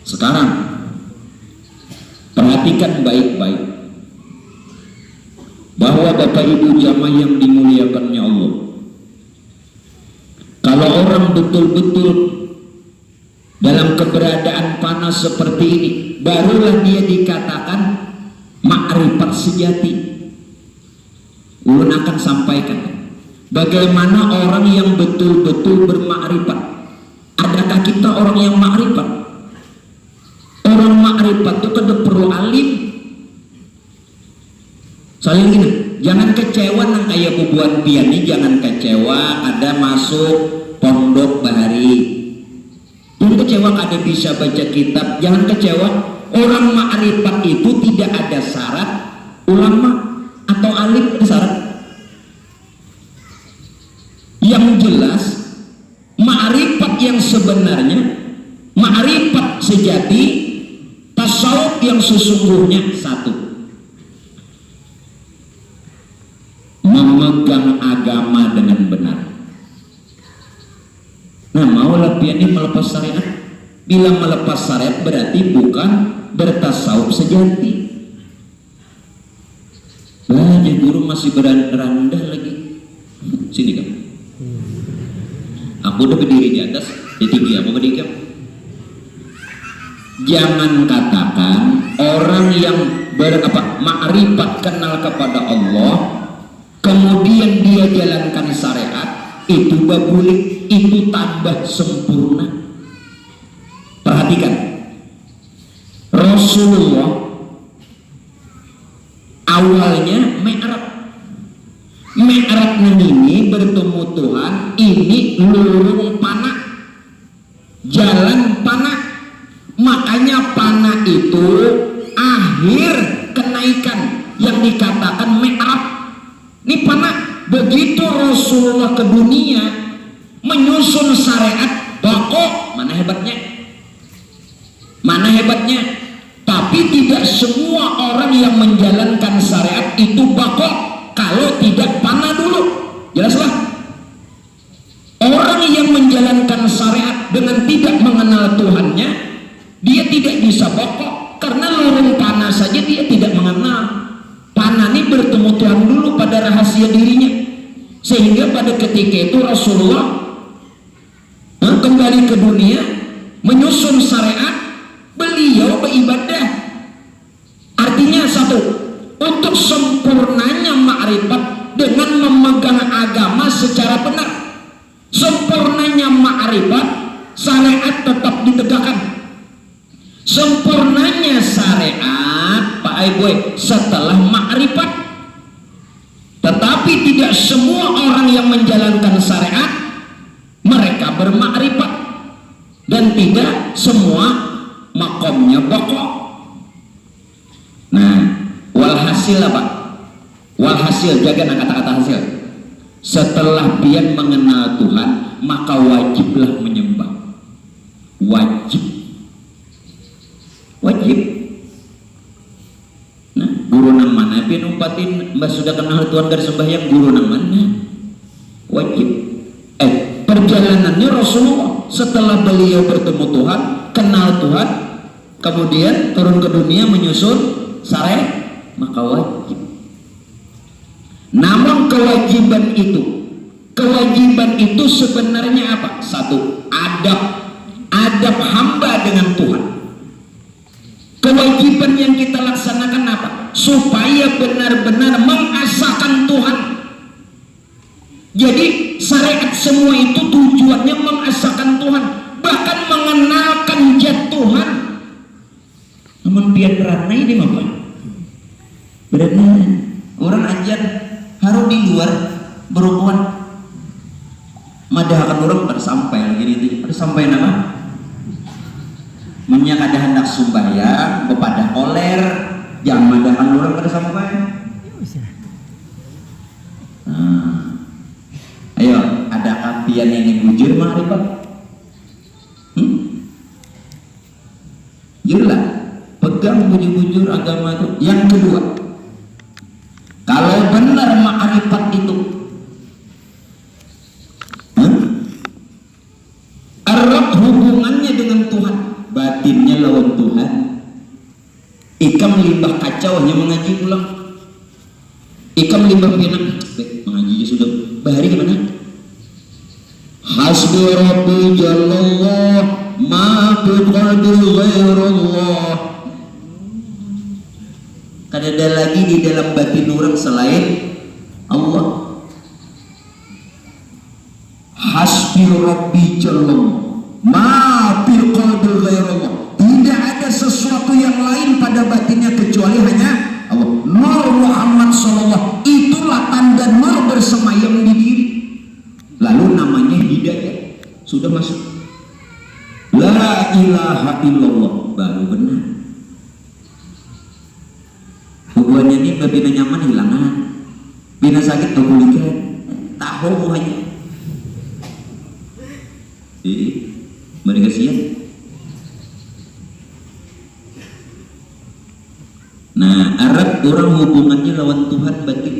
Sekarang perhatikan baik-baik bahwa Bapak Ibu jamaah yang dimuliakannya Allah, kalau orang betul-betul dalam keberadaan panas seperti ini, barulah dia dikatakan ma'rifat sejati. Ulun akan sampaikan bagaimana orang yang betul-betul bermakrifat. Adakah kita orang yang makrifat? Orang makrifat itu kan perlu alim. Soalnya gini, jangan kecewa nang kayak bubuan piani, jangan kecewa ada masuk pondok bahari. Jangan kecewa ada bisa baca kitab, jangan kecewa. Orang makrifat itu tidak ada syarat ulama atau alim ada syarat. Yang jelas makrifat yang sebenarnya, makrifat sejati, tasawuf yang sesungguhnya satu, memegang agama dengan benar. Nah, maulah piani melepas syariat. Bila melepas syariat berarti bukan bertasawuf sejati. Banyak guru masih berandah lagi. Sini kamu. Aku udah berdiri di atas, di tinggi apa berdiri kamu? Jangan katakan orang yang makrifat kenal kepada Allah, kemudian dia jalankan syariat, itu babulik, itu tambah sempurna. Perhatikan, Rasulullah awalnya Mi'raj ini bertemu Tuhan, ini lurung panah, jalan panah. Makanya panah itu akhir kenaikan yang dikatakan Mi'raj. Ini panah. Begitu Rasulullah ke dunia menyusun syariat, bakok. Mana hebatnya? Mana hebatnya? Tapi tidak semua orang yang menjalankan syariat itu bakok kalau tidak panah dulu. Jelaslah. Orang yang menjalankan syariat dengan tidak mengenal Tuhannya, dia tidak bisa bakok karena lurung panah saja dia tidak mengenal. Panah ini bertemu Tuhan dulu pada rahasia dirinya, sehingga pada ketika itu Rasulullah kembali ke dunia menyusun syariat, beliau beribadah. Artinya satu, untuk sempurnanya makrifat dengan memegang agama secara benar. Sempurnanya makrifat, syariat tetap ditegakkan. Sempurnanya syariat, Pak Aiboy, setelah makrifat. Tetapi tidak semua orang yang menjalankan syariat mereka bermakrifat, dan tidak semua makomnya pokok. Nah, walhasil apa? Walhasil, jaga kata-kata hasil. Setelah dia mengenal Tuhan, maka wajiblah menyembah. Wajib. Nah, guru nang mana pian umpatin mbak sudah kenal Tuhan dari sembahyang, guru nang mana? Wajib. Perjalanannya Rasulullah setelah beliau bertemu Tuhan, kenal Tuhan, kemudian turun ke dunia menyusun syariat, maka wajib. Namun kewajiban itu sebenarnya apa? Satu, adab hamba dengan Tuhan. Kewajiban yang kita laksanakan apa? Supaya benar-benar mengasahkan Tuhan. Jadi syariat semua itu tujuannya mengasahkan Tuhan, bahkan mengenalkan zat Tuhan. Namun biar berana ini apa? Berana orang ajar harus di luar berhubungan. Madahkan orang pada sampai lagi itu. Pada sampai nama? Menyak ada hendak sumbayang kepada oler, jangan madahkan orang pada sampai. Ayo, ada kapian ini bujur makrifat? Jujurlah, pegang bujur-bujur agama itu. Yang kedua, kalau benar makrifat itu erat hubungannya dengan Tuhan, batinnya lawan Tuhan. Ikam limbah kacau hanya mengaji pulang. Ikam limbah pinak, mengaji sudah. Bahari gimana? Hasbi Rabbi Jalallah ma tuqadu ghairullah. Kada ada lagi di dalam batin orang selain Allah. Hasbi Rabbi Jalallah ma tuqadu ghairullah. Tidak ada sesuatu yang lain pada batinnya kecuali hanya Allah. Nur Muhammad Sallallahu, itulah tanda nur bersemayam di diri. Lalu namanya hidayah, sudah masuk. La ilaha illallah, baru benar. Hubungannya ini bina nyaman hilangan, bina sakit terpulihkan, tahu hanya. Mereka siap. Nah, Arab orang hubungannya lawan Tuhan batin.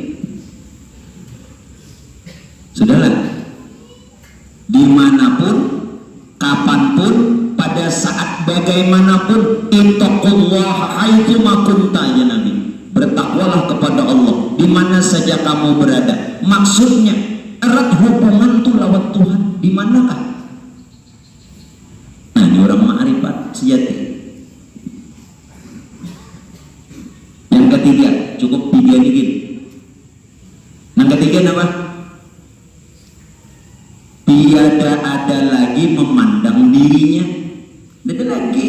Sudahlah, dimanapun, kapanpun, pada saat bagaimanapun, ittaqullaha haitsuma kunta, ya Nabi. Bertakwalah kepada Allah di mana saja kamu berada. Maksudnya, erat hubungan tuh lawan Tuhan. Di manakah? Nah, ini orang ma'rifat sejati. Ketiga, cukup tiga dikit. Yang ketiga apa? Tiada ada lagi memandang dirinya. Tidak ada lagi.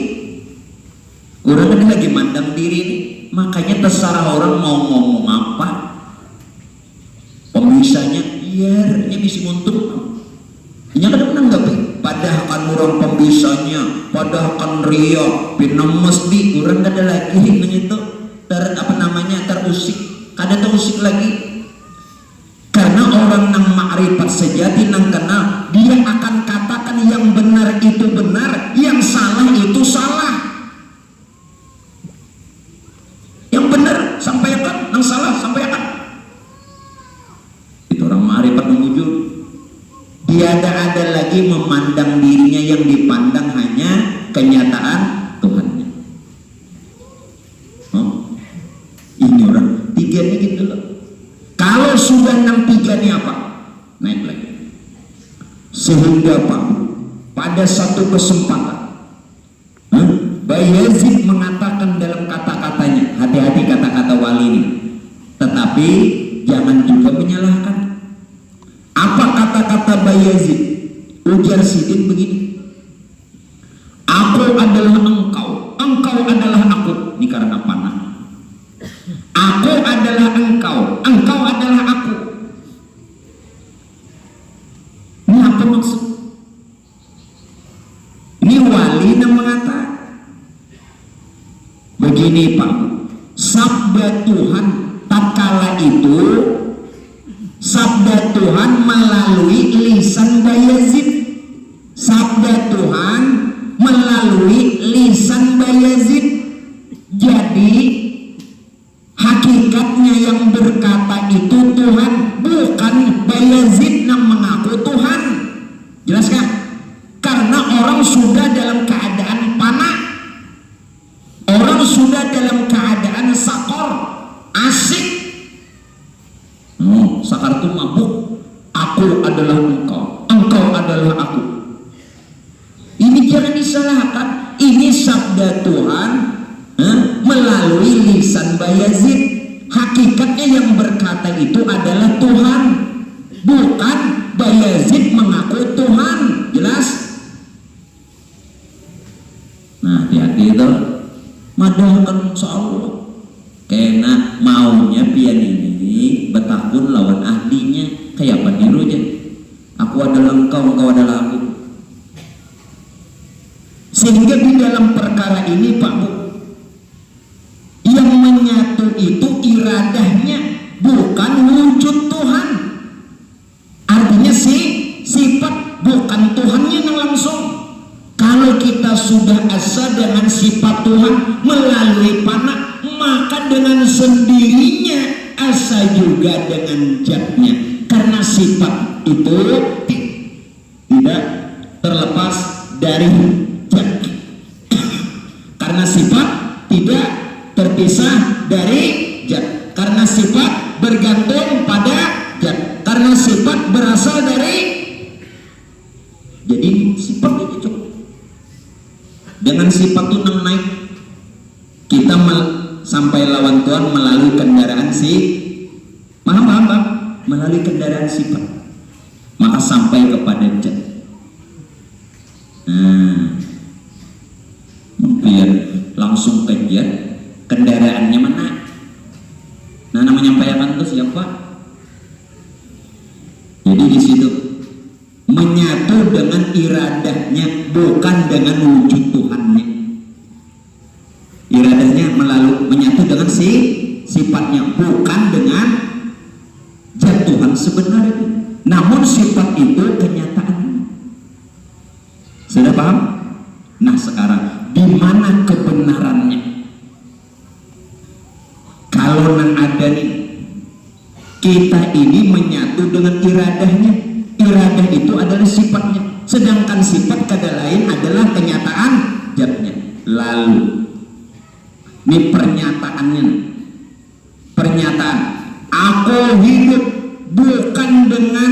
Orang ada lagi mandang diri ini. Makanya terserah orang mau ngomong apa. Pembisanya biarnya bisa untung. Ini kan menanggapi. Padahal kan orang pembisanya, padahal kan ria, pinam mesti orang ada lagi itu. Terusik, kada terusik lagi. Karena orang nang ma'rifat sejati nang kenal, dia akan katakan yang benar itu benar, yang salah itu salah. Yang benar sampaikan, yang salah sampaikan. Itu orang ma'rifat mewujud. Tiada ada lagi memandang dirinya, yang dipandang hanya kenyataan Tuhannya. Ini orang tiga ini gitu loh. Kalau sudah 6-3 ini apa? Naik lagi. Sehingga Pak, pada satu kesempatan Bayezid mengatakan dalam kata-katanya, hati-hati kata-kata wali ini, tetapi jangan juga menyalahkan. Apa kata-kata Bayezid? Ujar Sidin begini, aku adalah engkau, engkau adalah aku. Ini karena panah. Aku adalah engkau, engkau adalah aku. Ini apa maksud? Ini wali yang mengatakan begini Pak, sabda Tuhan tatkala itu, sabda Tuhan melalui lisan Bayezid. Sabda Tuhan melalui lisan Bayezid. Jadi hakikatnya yang berkata itu Tuhan, bukan Bayezid yang mengaku Tuhan. Jelas kan? Karena orang sudah dalam keadaan panah, orang sudah dalam keadaan sakor, asik. Sakar itu mabuk. Aku adalah engkau, engkau adalah aku. Ini jangan disalahkan. Ini sabda Tuhan melalui lisan Bayezid. Hakikatnya yang berkata itu adalah Tuhan, bukan Bayezid mengaku Tuhan. Jelas? Nah, hati-hati itu. Madahkan insyaallah. Kena maunya pian ini betakun lawan ahlinya. Kayak apa niru aja. Aku adalah engkau, engkau adalah aku. Sehingga di dalam perkara ini Pak Bu, yang menyatu itu iradahnya, bukan wujud Tuhan. Artinya sifat, bukan Tuhannya yang langsung. Kalau kita sudah asa dengan sifat Tuhan melalui panah, maka dengan sendirinya asa juga dengan zatnya. Karena sifat itu tidak terlepas dari zat. Karena tidak terpisah dari zat, karena sifat bergantung pada zat, karena sifat berasal dari. Jadi sifat itu cukup. Dengan sifat itu naik, kita sampai lawan Tuhan melalui kendaraan paham? Melalui kendaraan sifat, maka sampai kepada zat. Biar langsung ke zat, kendaraannya mana? Nah, nama menyampaikan itu siapa? Jadi di situ menyatu dengan iradahnya, bukan dengan wujud Tuhannya. Iradahnya menyatu dengan sifatnya, bukan dengan zat Tuhan sebenarnya. Namun sifat itu kenyataan. Sudah paham? Nah, sekarang di mana kebenarannya? Kalau nang ada nih, kita ini menyatu dengan iradahnya. Iradah itu adalah sifatnya, sedangkan sifat kada lain adalah kenyataan zatnya. Lalu ini pernyataannya, pernyataan aku hidup bukan dengan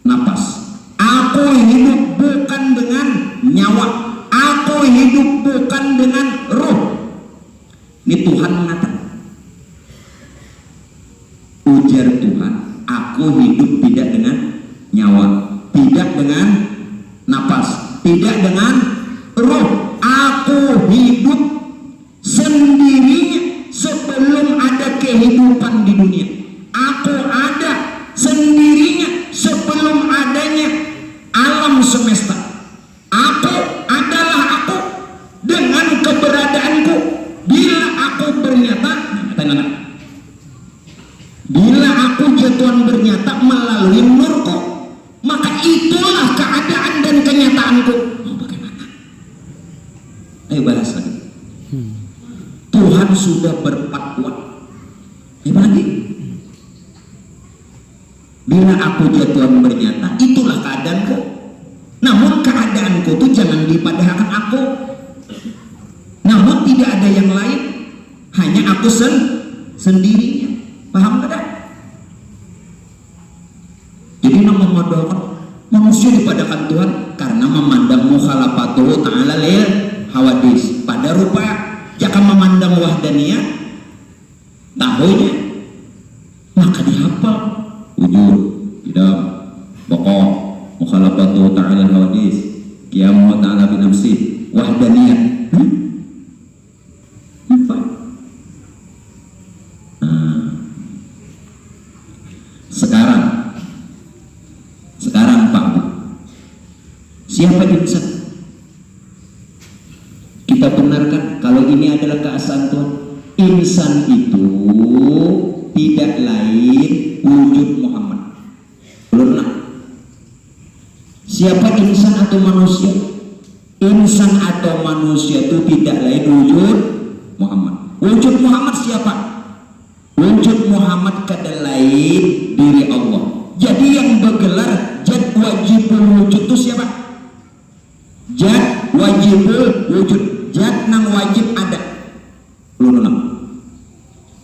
napas, aku hidup bukan dengan nyawa, aku hidup bukan dengan ruh. Ini Tuhan mengatakan, ujar Tuhan, aku hidup tidak dengan nyawa, tidak dengan napas, tidak dengan ruh. Aku hidup sendirinya sebelum ada kehidupan di dunia. Aku ada sendirinya sebelum adanya alam semesta. Aku adalah aku dengan keberadaanku. Bila aku bernyata, bila aku Tuhan bernyata melalui nurku, maka itulah keadaan dan kenyataanku. Mau bagaimana? Ayo bahas lagi. Tuhan sudah berfatwa. Lagi. Bila aku Tuhan bernyata, itulah keadaanku. Namun keadaanku itu jangan dipadahkan aku. Namun tidak ada yang lain, hanya aku sendirinya. Paham tidak? Jadi memandangkan manusia dipadakan Tuhan karena memandang mukhalafatuhu ta'ala lil hawadis. Pada rupa jika memandang wahdaniyah tahunya, maka dihafal wujud, tidak, pokok, mukhalafatuhu ta'ala lil hawadis, qiyamu ta'ala binafsi, wahdaniyah. Sekarang Pak Bu, siapa insan? Kita benarkan kalau ini adalah keasaan Tuhan. Insan itu tidak lain wujud Muhammad. Belum. Siapa insan atau manusia? Insan atau manusia itu tidak lain wujud Muhammad. Wujud Muhammad siapa? Wujud Muhammad kada lain diri Allah. Jadi yang bergelar zat wajibul wujud itu siapa? Zat wajibul wujud, zat nang wajib ada. Lu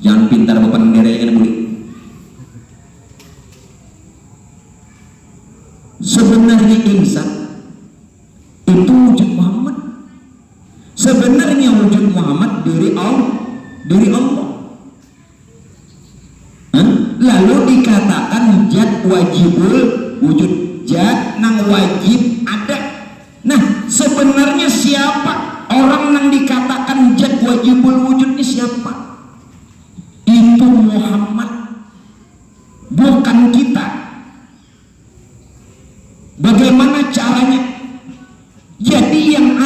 jangan pintar bapak bendera yang boleh. Sebenarnya insan itu wujud Muhammad. Sebenarnya wujud Muhammad diri Allah. Lalu dikatakan zat wajibul wujud, zat nang wajib ada. Nah, sebenarnya siapa orang yang dikatakan zat wajibul wujud ini siapa? Itu Muhammad, bukan kita. Bagaimana caranya? Jadi yang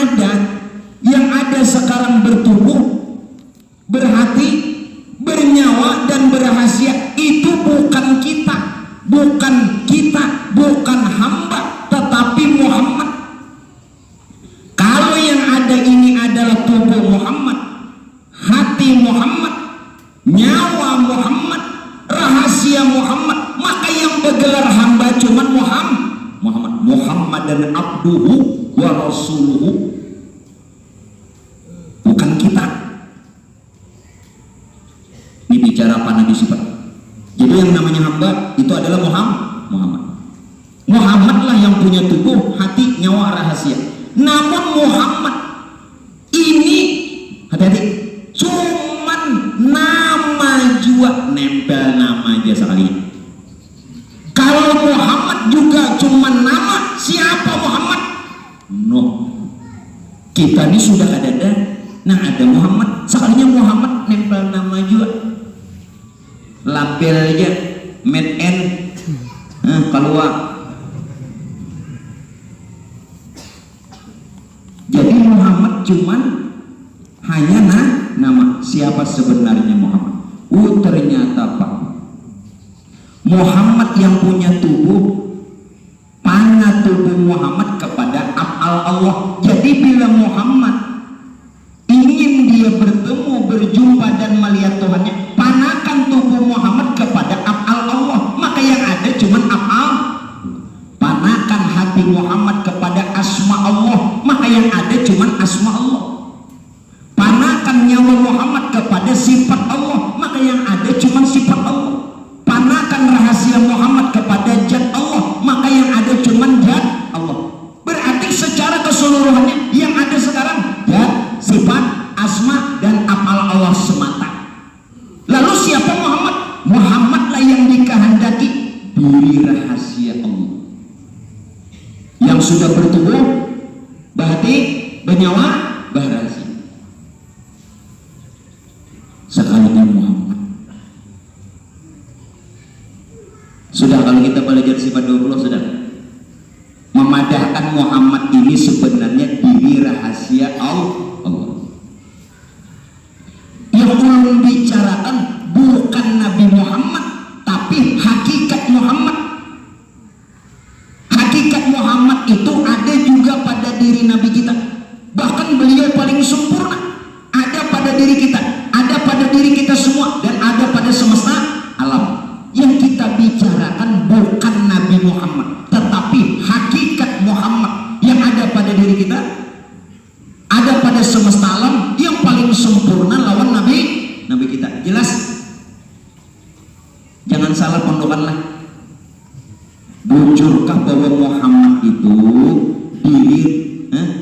ada sekarang bertubuh, berhati, bernyawa dan berhasia itu bukan kita, bukan hamba, tetapi Muhammad. Kalau yang ada ini adalah tubuh Muhammad, hati Muhammad, nyawa Muhammad, rahasia Muhammad, maka yang bergelar hamba cuman Muhammad dan abduhu wa rasuluhu, bukan kita. bicara apa nabi sifat. Jadi yang namanya hamba itu adalah Muhammad. Muhammad lah yang punya tubuh, hati, nyawa, rahasia. Namun Muhammad ini hati-hati, cuman nama jua, nempel nama aja sekali. Kalau Muhammad juga cuman nama, siapa Muhammad? No. Kita ini sudah ada ada Muhammad, sekalinya Muhammad nempel nama juga. Label aja made in keluar. Jadi Muhammad cuman hanya nama. Siapa sebenarnya Muhammad? Ternyata Pak Muhammad yang punya tubuh, panah tubuh Muhammad kepada af'al Allah. Jadi bila Muhammad ingin dia bertemu, berjumpa dan melihat Tuhannya, panahkan tubuh Muhammad kepada af'al Allah. Maka yang ada cuman af'al. Panahkan hati Muhammad kepada asma Allah, maka yang ada cuman asma Allah. Panahkan nyawa Muhammad kepada sifat Allah, maka yang ada cuman sifat Allah. Panahkan rahasia Muhammad kepada zat Allah, maka yang ada cuman zat Allah. Berarti secara keseluruhannya yang ada sekarang zat, sifat, asma dan af'al Allah semata. Lalu siapa Muhammad? Muhammadlah yang dikehendaki diri rahasia Allah, yang sudah bertubuh, berhati, bernyawa, berrahasia. Sekalinya Muhammad. Sudah, kalau kita belajar sifat 20 sudah memadahkan Muhammad ini sebenarnya diri rahasia Allah. Yang ulun bicarakan bukan Nabi Muhammad, tapi hakikat Muhammad. Hakikat Muhammad itu ada juga pada diri Nabi kita. Bahkan beliau paling sempurna. Ada pada diri kita, ada pada diri kita semua, dan ada pada semesta alam. Yang kita bicarakan bukan Nabi Muhammad, tetapi hakikat Muhammad yang ada pada diri kita, ada pada semesta alam, yang paling sempurna lawan Nabi kita. Jelas? Jangan salah pondokanlah. Bujurkah bahwa Muhammad itu diri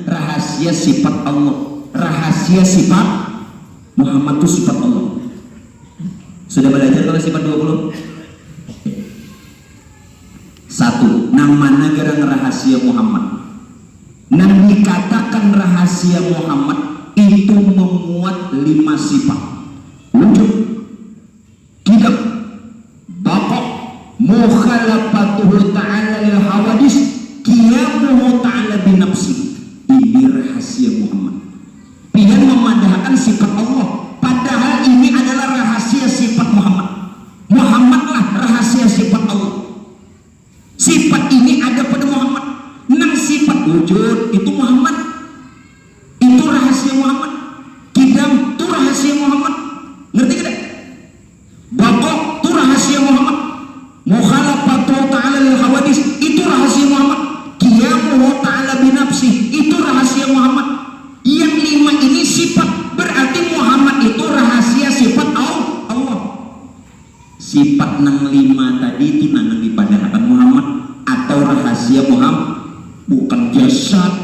rahasia sifat Allah, rahasia sifat Muhammad itu sifat Allah. Sudah belajar kalau sifat 20? Satu, nama negara rahasia Muhammad. Yang dikatakan rahasia Muhammad itu memuat 5 sifat: wujud, qidam, baqa, mukhalafatuhu ta'ala lil hawadis, qiyamuhu ta'ala binafsi. Ini rahasia Muhammad. Dia memadahkan sifat Allah, padahal ini adalah rahasia sifat Muhammad. Muhammadlah rahasia sifat Allah. Sifat ini ada pada Muhammad. Sifat wujud itu Muhammad, itu rahasia Muhammad. Qidam itu rahasia Muhammad. Ngerti tidak? Baqa itu rahasia Muhammad. Mukhalafatu ta'ala lil hawadis itu rahasia Muhammad. Qiyamuhu ta'ala binafsi itu rahasia Muhammad. Yang 5 ini sifat, berarti Muhammad itu rahasia sifat Allah. Sifat nang 5 tadi itu nang dipadahkan Muhammad atau rahasia Muhammad, bukan jasad.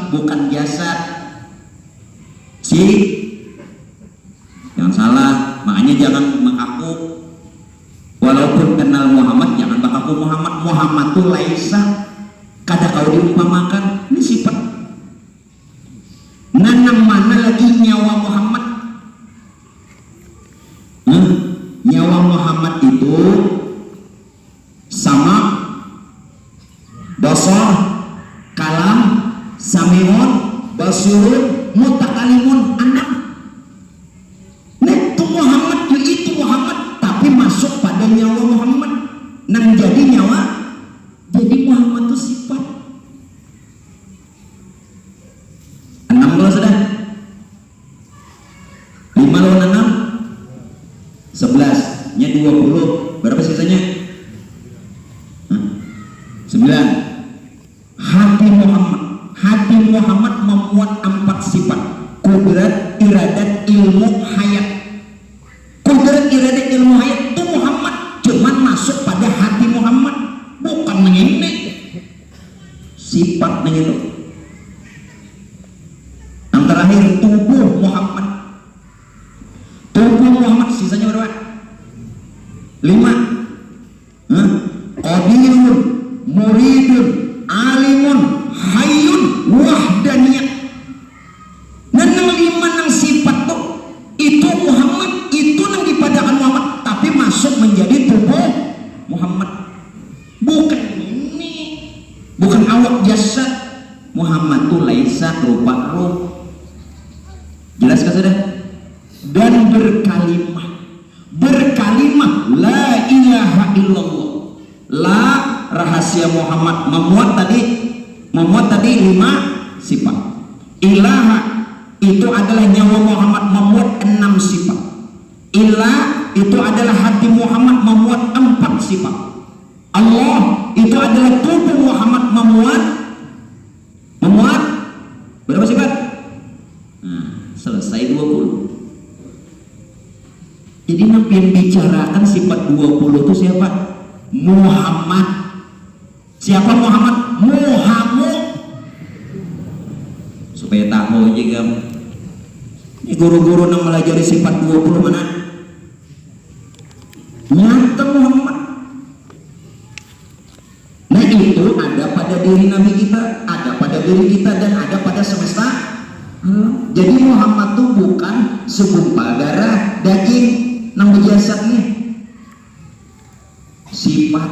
Jangan salah, makanya jangan mengaku walaupun kenal Muhammad, jangan mengaku Muhammad itu laisa kada kau diumpamakan. Ini sifat. Nanang mana lagi nyawa Muhammad? Nyawa Muhammad itu sama basar, kalam, samiun, basirun, mutakalimun, anak. Itu Muhammad, itu Muhammad, tapi masuk pada nyawa Muhammad. Nang jadi nyawa, jadi Muhammad itu sifat. 6 kalau sudah 5 lawan 6 11 nya 20, berapa sisanya? 9. Hati Muhammad memuat 4 sifat: kudrat, iradat, ilmu, hayat. Kudrat, iradat, ilmu, hayat tubuh Muhammad, sisanya berapa? 5. Qadirun, muridun, alimun, hayyun, wahdaniyah. Nah, nang 5 nang sifat tuh itu Muhammad, itu nang dipadakan Muhammad, tapi masuk menjadi tubuh Muhammad. Bukan ini, bukan awak jasad. Muhammad tuh laisa rupa ruh. Jelas kan sudah? Dan berkalimah la ilaha illallah. La rahasia Muhammad memuat tadi 5 sifat. Ilaha itu adalah nyawa Muhammad memuat 6 sifat. Ilah itu adalah hati Muhammad memuat 4 sifat. Allah itu adalah tubuh Muhammad memuat berapa sifat? Nah, selesai 20. Jadi nabi yang bicarakan sifat 20 itu siapa? Muhammad. Siapa Muhammad? Muhammad. Supaya tahu aja kamu. Ini guru-guru yang melajari sifat 20 mana? Nyata Muhammad. Nah, itu ada pada diri Nabi kita, ada pada diri kita, dan ada pada semesta. Jadi Muhammad itu bukan segumpal darah daging nang jasadnya. Sifat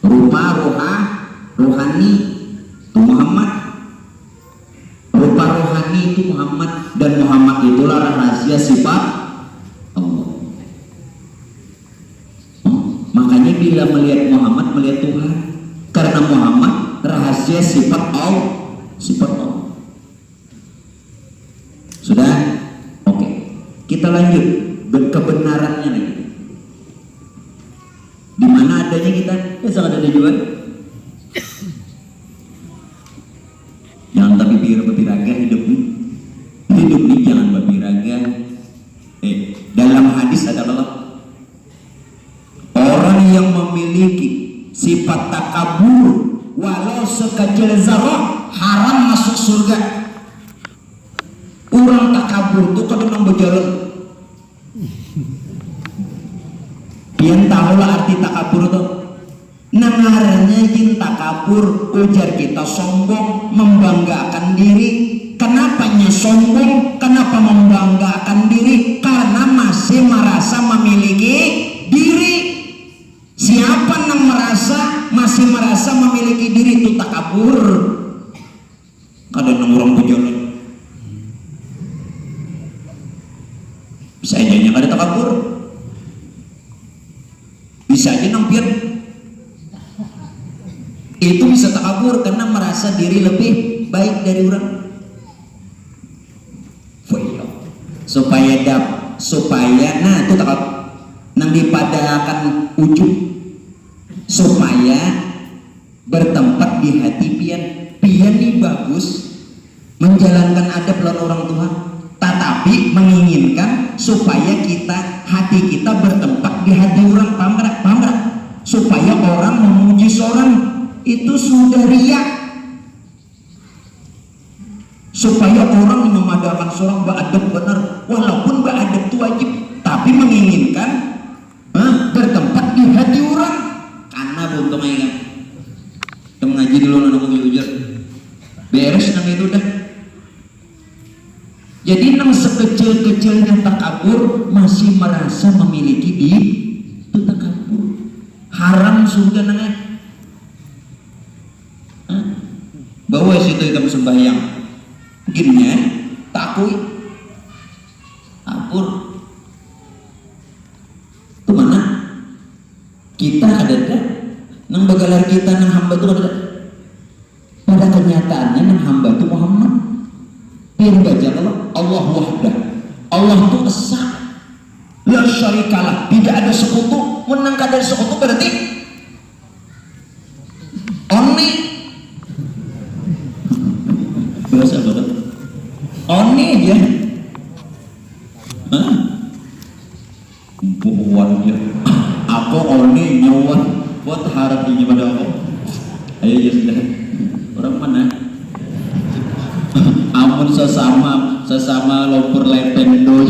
rupa rohani itu Muhammad. Rupa rohani itu Muhammad, dan Muhammad itulah rahasia sifat Allah. Makanya bila melihat Muhammad melihat Tuhan, karena Muhammad rahasia sifat Allah. Sudah? Oke. Kita lanjut kebenarannya lagi. Di mana adanya kita? Ya sangat ada juga. Jangan tapi berbiraga hidup nih jangan berbiraga. Dalam hadis adalah orang yang memiliki sifat takabur walau sekecil zarah haram masuk surga. Orang takabur itu kadang berjalan. Pian tahulah arti takabur itu. Nengarnya jin takabur, ujar kita sombong, membanggakan diri. Kenapanya sombong? Kenapa membanggakan diri? Karena masih merasa memiliki diri. Siapa yang masih merasa memiliki diri itu takabur. Kadang orang berjalan bisa aja yang ada takabur, bisa aja nampian itu bisa takabur karena merasa diri lebih baik dari orang. Supaya nah itu takabur nang dipadakan ujung supaya bertempat di hati pian ini bagus menjalankan adab lawan orang tua, tetapi menginginkan supaya hati kita bertempat di hati orang. Paham gak? Supaya orang memuji seorang itu sudah riak, supaya orang memadamkan seorang beradab benar, walaupun beradab itu wajib, tapi menginginkan bertempat di hati orang. Karena buntung aja kan kita mengaji dulu nang ujar beres nang itu dah. Jadi nang sekecil-kecilnya takabur masih merasa memiliki diri itu takabur. Haram surga nang bawa situ kita sembahyang gimnya takui takabur itu mana kita ada dah nang bagalar kita nang hamba itu ada pada kenyataannya nang hamba itu Muhammad. Pian baca Allah wahdah, Allah itu esa, la syarikalah, tidak ada sekutu. Menang kadar sekutu berarti oni bahasa apa tuh? Oni aja buat dia aku oni nyawa buat harap ini pada aku. Ayo ya sudah orang mana amun sesama sesama lumpur lependo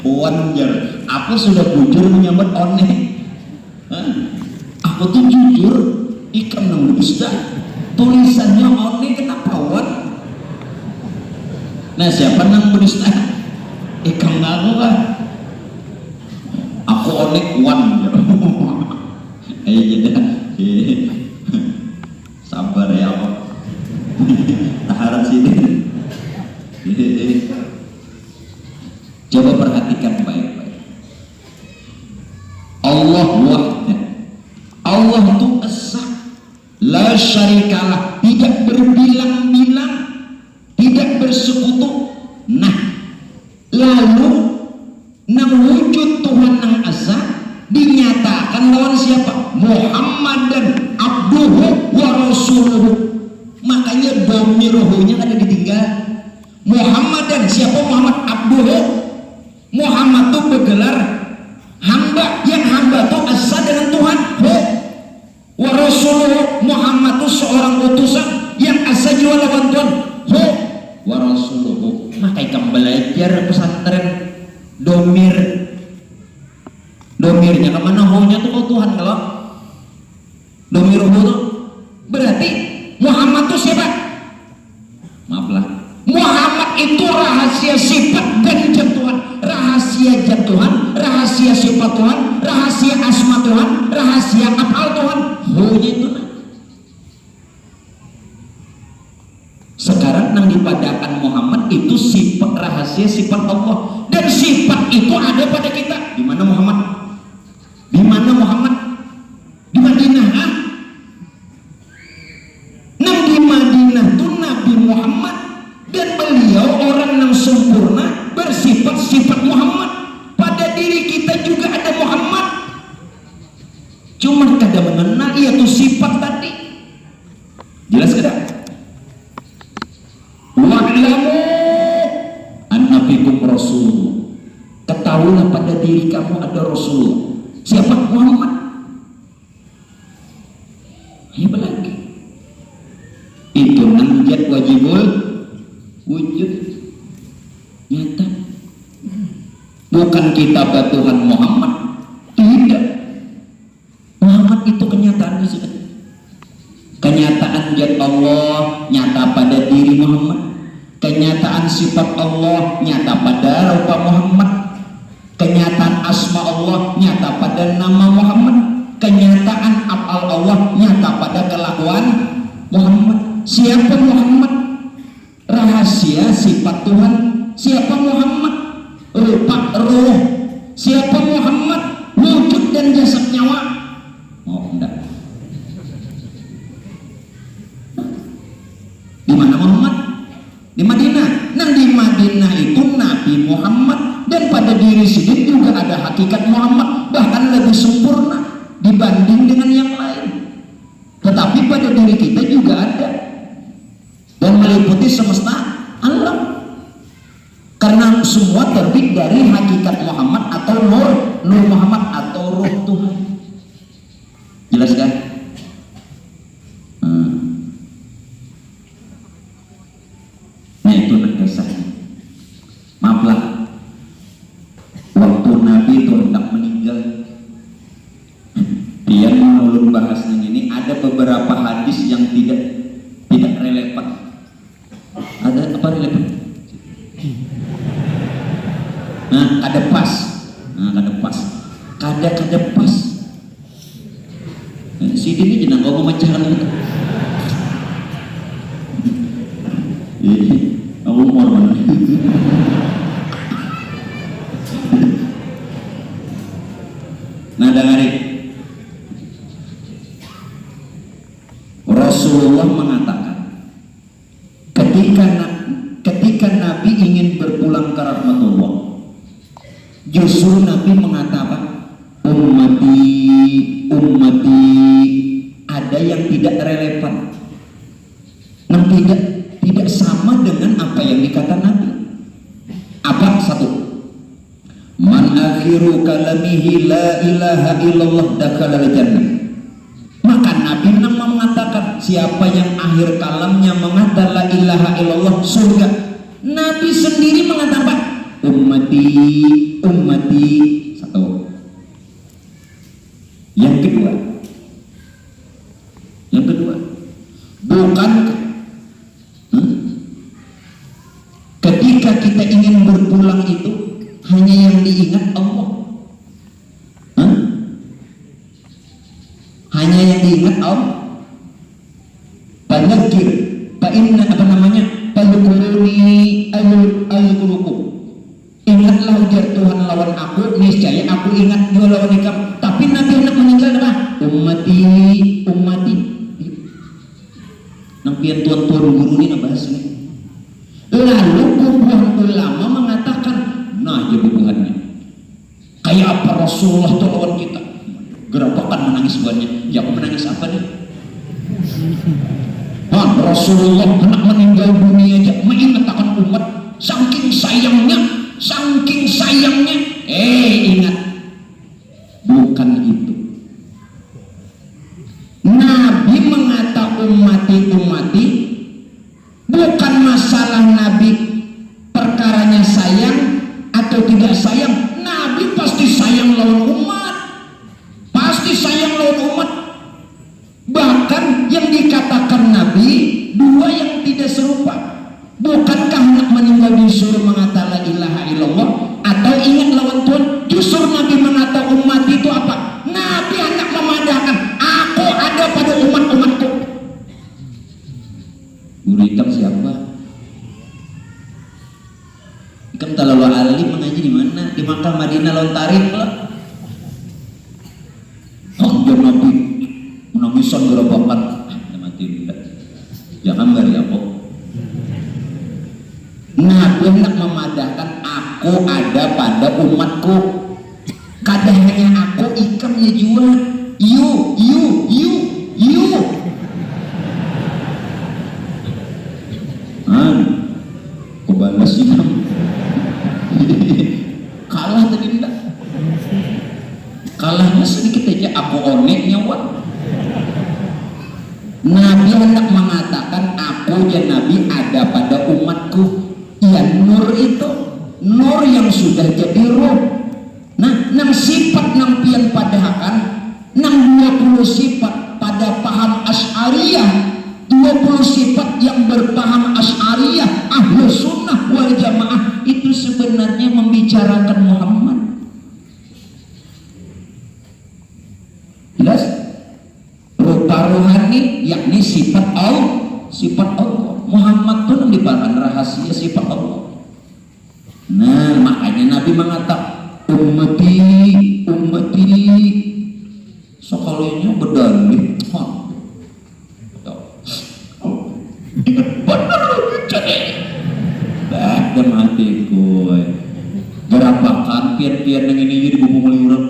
wajar. Aku sudah bujur menyambut one. Aku tuh jujur ikan nang bisa tulisannya one kenapa wan? Nah siapa nang berista? Ikan aku kan? Aku one wan. Ayo jadi sabar ya Pak. Tahan sini. Coba perhatikan baik-baik. Allah wahdah. Allah itu esa, la syarikalah, tidak berbilang-bilang, tidak bersekutu. Nah, lalu nang wujud Tuhan nang esa dinyatakan lawan siapa? Muhammadan abduhu wa rasuluhu. Makanya domiruhunya ada ditinggal. Muhammadan, siapa Muhammad? Abduhu. Muhammad itu bergelar hamba, yang hamba itu asa dengan Tuhan. Wa rasuluhu, Muhammad itu seorang utusan yang asa juga lawan Tuhan. Wa rasuluhu. Maka ikan belajar pesantren domirnya kemana? Ho-nya tuh Tuhan. Kalau domiruhu tuh berarti Muhammad itu siapa? Maaflah, Muhammad itu rahasia sifat dan zat Tuhan, rahasia zat Tuhan, rahasia sifat Tuhan, rahasia asma Tuhan, rahasia afal Tuhan. Ho-nya itu nah. Sekarang nang dipadakan Muhammad itu sifat rahasia sifat Allah, dan sifat itu ada pada kita. Di mana Muhammad? Di mana Muhammad? Di Madinah. Nang di Madinah itu Nabi Muhammad, dan beliau orang yang sempurna bersifat sifat Muhammad. Pada diri kita juga ada Muhammad, cuma kada mengenal yaitu sifat tadi. Jelas tidak? Wa'lamu anna fikum rasul. Ketahuilah pada diri kamu ada Rasul. Siapa? Muhammad. Hebat lagi. Itu nanjat wajibul wujud nyata. Bukan kita Tuhan Muhammad, tidak. Muhammad itu kenyataan di sini. Kenyataan zat Allah nyata pada diri Muhammad. Kenyataan sifat Allah nyata pada rupa Muhammad. Kenyataan asma Allah nyata pada nama Muhammad. Kenyataan afal Allah nyata pada kelakuan Muhammad. Siapa Muhammad? Rahasia sifat Tuhan. Siapa Muhammad? Rupa roh. Siapa Muhammad? Wujud dan jasad nyawa. Oh enggak. Di mana Muhammad? Di Madinah. Nah di Madinah itu Nabi Muhammad, dan pada diri sendiri juga ada hakikat Muhammad, bahkan lebih sempurna dibanding dengan yang lain. Tetapi pada diri kita juga ada, dan meliputi semesta alam, karena semua terbit dari hakikat Muhammad atau nur Muhammad atau ruh Tuhan. Jelas kan? Nah itu kisahnya. Maaflah, waktu Nabi itu hendak meninggal, dia menulun bahasnya ini, ada beberapa hadis yang tidak relevan. Ada apa relevan? Nah, kada pas. Kada pas. Si ini jenang kau memecahkan itu. Aku mau mana? Nah, dengarin. Rasulullah mengatakan, ketika Nabi ingin berpulang ke rahmatullah, justru Nabi mengatakan, ummati, ada yang tidak relevan, yang tidak sama dengan apa yang dikatakan Nabi. Apa? Satu, man akhiru kalamihi la ilaha illallah dakhalal jannah. Maka Nabi mengatakan siapa yang akhir kalamnya mengatakan la ilaha illallah surga. Nabi sendiri mengatakan ummati ummati. Satu. Yang kedua bukan ketika kita ingin berpulang itu hanya yang diingat Allah, hanya yang diingat Allah. Fadzakir fa inna fadhkuruni azkurukum. Ingatlah ujar Tuhan lawan aku, niscaya aku ingat juga lawan kamu. Tapi nanti hendak meninggal apa? Ummati ummati. Nang pian tuan-tuan guru ini bahas ini. Lalu kumpulan ulama mengatakan, nah jadi buhannya kayak apa Rasulullah itu lawan kita? Gerapakan menangis buahnya. Ya aku menangis apa nih? Rasulullah hendak meninggal dunia aja mengingatkan umat saking sayangnya. Ingat, bukan itu. Nabi mengata ummati bukan masalah Nabi perkaranya sayang atau tidak sayang. Nabi pasti sayang lawan umat, bahkan yang dikatakan Nabi dua yang tidak serupa. Bukankah hendak meninggal disuruh mengata la ilaha illallah atau ingat lawan Tuhan? Justru Nabi mengata umat itu apa? Nabi hendak memadahkan, aku ada pada umat-umatku. Guru hitam siapa? Ikam talawa alim mengaji di mana? Di Makkah, Madinah, lawan Tarim lah. Dia Nabi menangisan gerapakan. Mati tidak. Jangan beri apa. Nabi hendak memadahkan, aku ada pada umatku. Kadang hanya aku, ikamnya juga you. Aku balas ikam. Kalah tadi enggak. Kalahnya sedikit aja, aku onek nyawa. Nabi hendak mengatakan, aku ya Nabi ada pada umatku. Ya nur itu, nur yang sudah jadi roh. Nah, nang sifat nang pian padahakan, nang 20 sifat pada paham Asy'ariyah, 20 sifat yang berpaham Asy'ariyah, ahlu sunnah wal jamaah itu sebenarnya membicarakan Muhammad. Jelas? Rupa rohani yakni sifat Allah. Muhammad itu dipahami rahasia sifat Allah. Nah, makanya Nabi mengatakan ummati sekalinya berdalih benar mati gue gerapakan pian-pian yang ini jadi bumbu meliuran.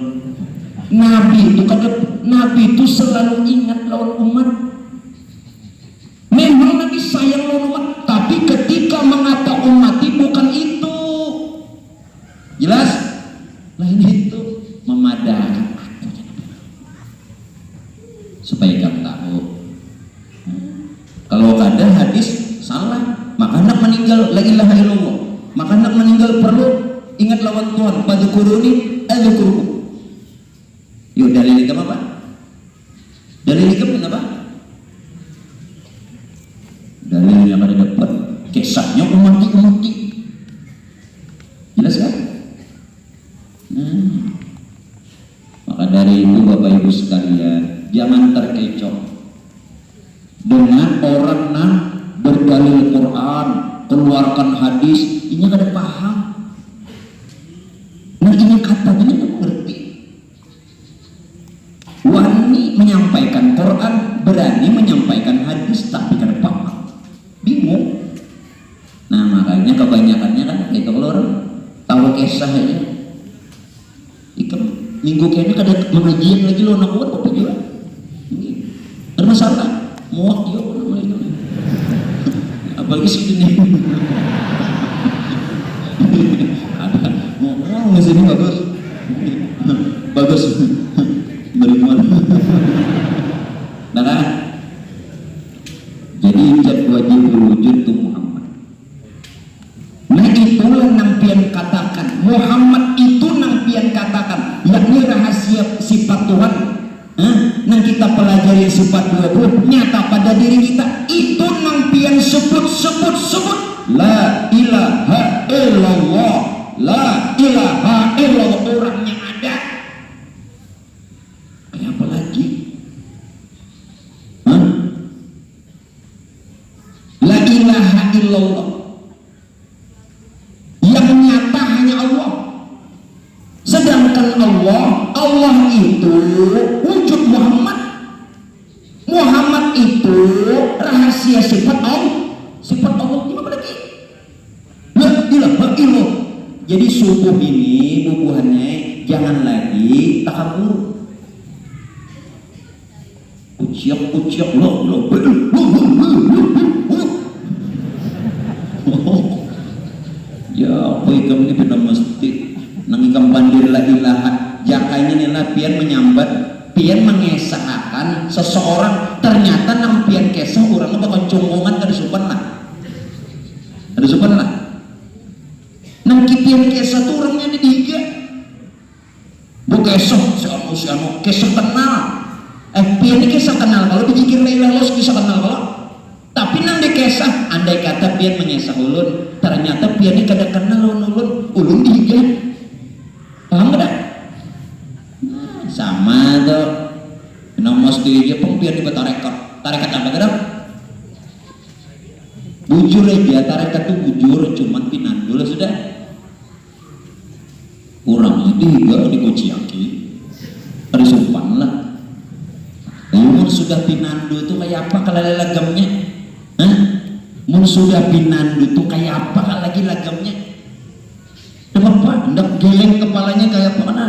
Nabi itu selalu ingat lawan umat. Memang Nabi sayang lawan umat, tapi ketika mengata ummati bukan itu. Jelas? Lain itu memadahkan supaya kamu tahu. Kalau ada hadis salah, maka hendak meninggal la ilaha illallah, maka hendak meninggal perlu ingat lawan Tuhan. Fadhkuruni azkurukum. Yuk dalil ikam apa? Dalil ikam apa? Dalil yang ada dapat kisahnya ummati. Jelas kan? Maka dari itu Bapak Ibu sekalian, jangan terkecoh dengan orang yang berdalil Quran, keluarkan hadis, ini kada paham. Nah ini katanya tidak mengerti. Wani menyampaikan Quran, berani menyampaikan hadis, tapi kada paham, bingung. Nah makanya kebanyakannya kan itu kalau orang tahu kisah aja. Ikan minggu kayaknya kada mengajian lagi lo nak buat apa juga. Ada masalah, muak juga mulai itu. Apalagi sih ini. Ada mau sini bagus. Beriman. Nah, kita pelajari sifat 20 nyata pada diri kita, itu nang pian sebut la ilaha illallah, la ilaha illallah, orangnya ada. Kayak apa lagi? La ilaha illallah, yang nyata hanya Allah. Sedangkan Allah itu wujud Muhammad. Muhammad itu rahasia sifat Allah. Sifat Allah gimana lagi? La ilaha illallah. Jadi subuh ini bubuhannya jangan lagi takabur. Uciak lo. Ya apa ikam ini benar mesti nang ikam bandir la ilaha jakainya nila pian menyambat, pian mengesahkan seseorang, ternyata nang pian kesah orangnya bakal cungkungan ada supan lah nang kipian kesah tuh orangnya ada tiga bu kesah si anu kesah kenal pian ini kesah kenal kalau dipikir la ilaha illallah kisah kenal kalau tapi nang di kesah andai kata pian mengesah ulun, ternyata pian ini kada kenal ulun tiga. Paham gak? Sama tuh nama setuju pempian di tarekat apa kadang bujur aja, tarekat tuh bujur cuman pinandul sudah kurang tiga di kociaki ada sumpan lah. Mun sudah pinandu itu kayak apa kalau lagamnya? Mun sudah pinandu itu kayak apa kalau lagi lagamnya? Kenapa? Hendak geleng kepalanya kayak apa mana?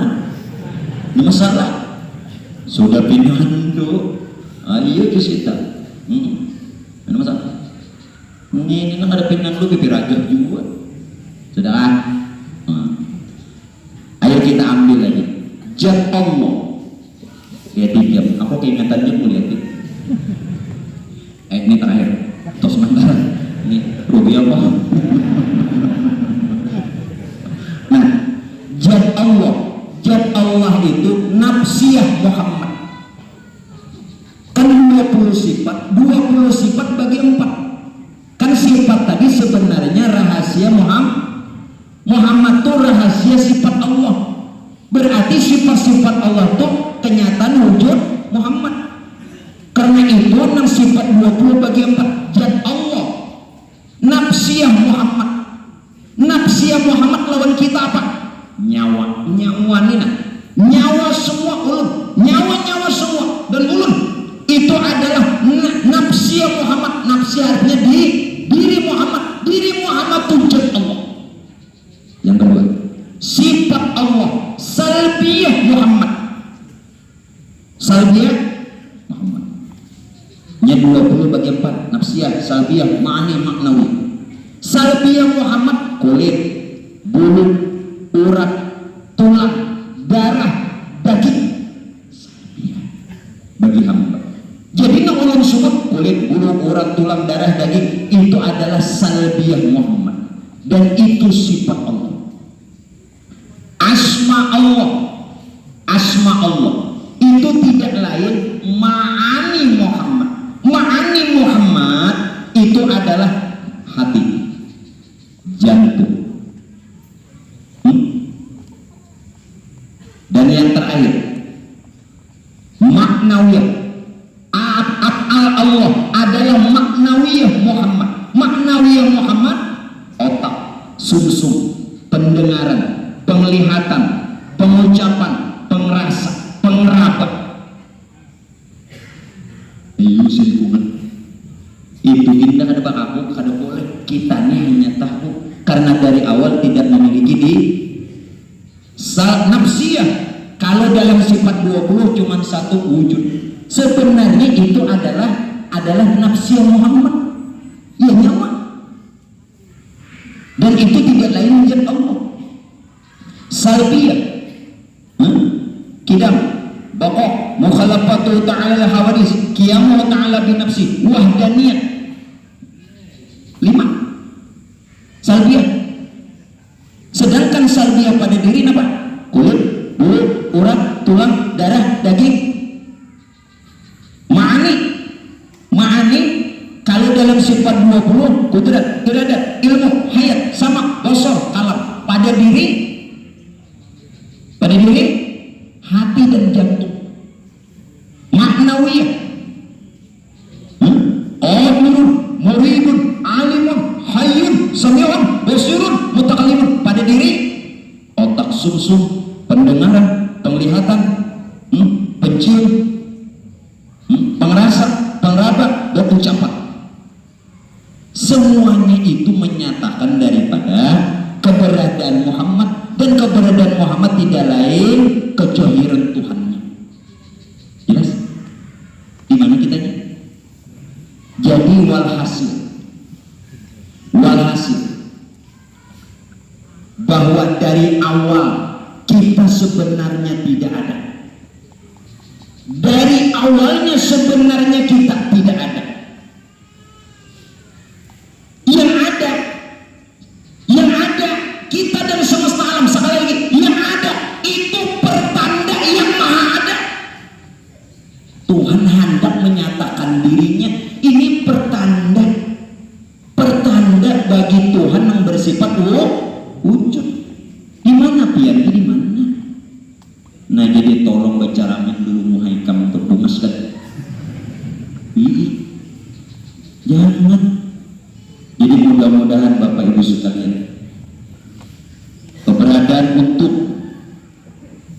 Ini masalah. Sudah pinandu, iya itu sih tak. Ini masalah. Ini nang ada pinandu bibir aja juga. Sudah kan? Ayo kita ambil lagi. Zat Allah. Lihat diam. Aku keingatannya mau lihat. Ini terakhir. Terus sementara. Ini rugi apa? Zat Allah itu nafsiyah Muhammad. Kan 20 sifat bagi 4. Kan sifat tadi sebenarnya rahasia Muhammad itu rahasia sifat Allah. Berarti sifat-sifat Allah itu kenyataan wujud Muhammad. Karena itu nang sifat 20 bagi 4. Zat Allah nafsiyah Muhammad. Nafsiyah Muhammad lawan kita apa? Nyawa nina, nyawa semua ulun, nyawa semua dan ulun itu adalah nafsiyah Muhammad. Nafsiyah artinya diri Muhammad tujuan Allah. Yang kedua sifat Allah salbiyah Muhammad, salbiyah Muhammad nya 20 bagi 4. Nafsiyah, salbiyah, ma'ani, maknawi. Salbiyah Muhammad kulit, bulu, urat, tulang, darah, daging. Bagi hamba. Jadi nang ulun sebut kulit, bulu, urat, tulang, darah, daging itu adalah salbiyah Muhammad dan itu sifat Allah. Asma Allah itu tidak lain ma'ani Muhammad. Ma'ani Muhammad itu adalah hati, jantung. Dan yang terakhir maknawiyah. Af'al Allah adalah maknawiyah Muhammad. Maknawiyah Muhammad otak, sumsum, pendengaran, penglihatan, pengucapan, pengrasa, pengeraba. Itu indah ada bakaku, kada boleh. Kita ini hanya tahu karena dari awal tidak memiliki di nafsiyah. Kalau dalam sifat 20 cuma satu wujud. Sebenarnya itu adalah nafsiyah Muhammad. Ya nyawa. Dan itu tidak lain zat Allah. Salbiyah. Kidam, baqa, mukhalafatu ta'ala al-hawadis, qiyamu ta'ala bi nafsi, wahdaniyah. 5. Salbiyah. Sedangkan salbiyah pada diri apa? Kulit, bulu, urat, tulang, darah, daging. diri, hati dan jantung. Maknawiyah. Qadirun, muridun, alimun, hayyun, sami'un, basirun, mutakallimun. Pada diri, otak, sumsum, pendengaran, penglihatan, pencium, pengerasa, pengraba, dan ucapan. Semuanya itu menyatakan daripada keberadaan Muhammad, dan keberadaan Muhammad tidak lain kejahiran Tuhannya. Jelas? Di mana kitanya? Jadi walhasil bahwa dari awal kita sebenarnya tidak ada. Dari awalnya sebenarnya kita tidak ada. Yang ada kita dan semesta alam. Sekali lagi, yang ada itu pertanda yang maha ada. Tuhan hendak menyatakan dirinya, ini pertanda bagi Tuhan yang bersifat wujud. Di mana pian? Di mana? Nah, jadi tolong baca ramen dulu muhaikam untuk bumaskan. Jangan. Jadi mudah-mudahan Bapak Ibu sekalian, keberadaan untuk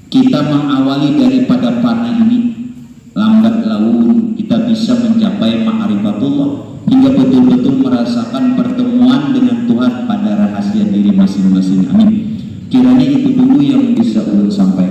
kita mengawali daripada panah ini lambat laun kita bisa mencapai ma'rifatullah hingga betul-betul merasakan pertemuan dengan Tuhan pada rahasia diri masing-masing. Amin. Kiranya itu dulu yang bisa ulun sampaikan.